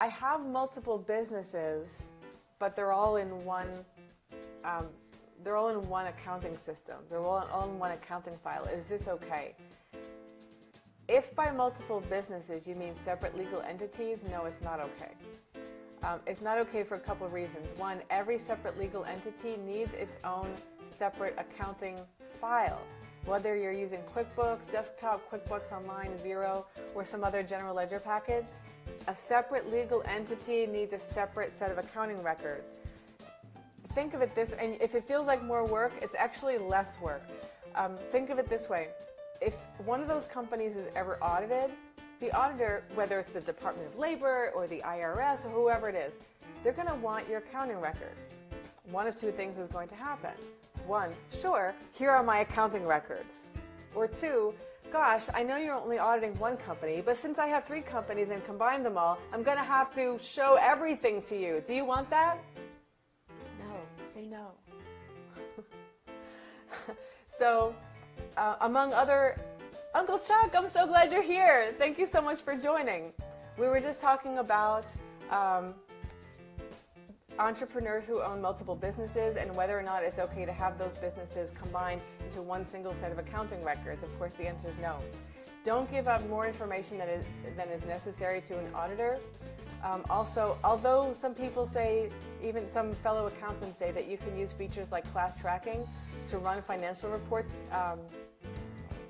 I have multiple businesses, but they're all in one. They're all in one accounting system. They're all in one accounting file. Is this okay? If by multiple businesses you mean separate legal entities, no, it's not okay. It's not okay for a couple of reasons. One, every separate legal entity needs its own separate accounting file. Whether you're using QuickBooks, Desktop, QuickBooks Online, Xero, or some other general ledger package, a separate legal entity needs a separate set of accounting records. Think of it this, and if it feels like more work, it's actually less work. Think of it this way. If one of those companies is ever audited, the auditor, whether it's the Department of Labor or the IRS or whoever it is, they're going to want your accounting records. One of two things is going to happen. One, sure, here are my accounting records. Or two, gosh, I know you're only auditing one company, but since I have 3 companies and combine them all, I'm going to have to show everything to you. Do you want that? No, say no. So, among other, Uncle Chuck, I'm so glad you're here. Thank you so much for joining. We were just talking about entrepreneurs who own multiple businesses and whether or not it's okay to have those businesses combined into one single set of accounting records. Of course, the answer is no. Don't give up more information than is necessary to an auditor. Also, although some people say, even some fellow accountants say that you can use features like class tracking to run financial reports,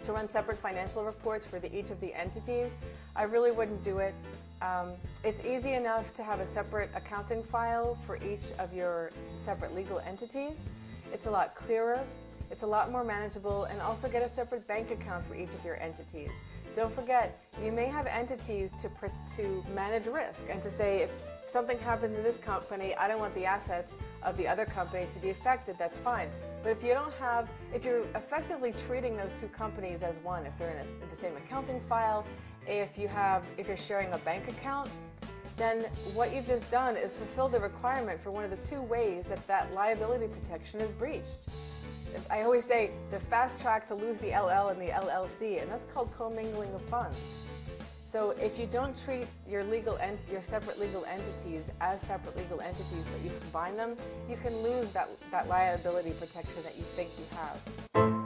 to run separate financial reports for each of the entities, I really wouldn't do it. It's easy enough to have a separate accounting file for each of your separate legal entities. It's a lot clearer, it's a lot more manageable, and also get a separate bank account for each of your entities. Don't forget, you may have entities to manage risk and to say, if something happens in this company, I don't want the assets of the other company to be affected, that's fine. But if you're effectively treating those 2 companies as one, if they're in the same accounting file, if you're sharing a bank account, then what you've just done is fulfill the requirement for one of the 2 ways that liability protection is breached. I always say the fast track to lose the LL and the LLC, and that's called commingling of funds. So if you don't treat your separate legal entities as separate legal entities, but you combine them, you can lose that liability protection that you think you have.